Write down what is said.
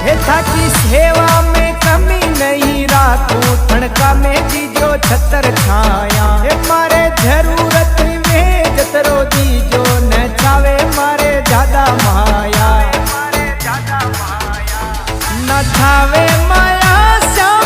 हे थाकी सेवा में कमी नहीं राखूं, ठणका में दीजो छतर छाया। हे मारे जरूरत में जतरो दीजो न चावे मारे ज्यादा माया। न थावे माया श्याम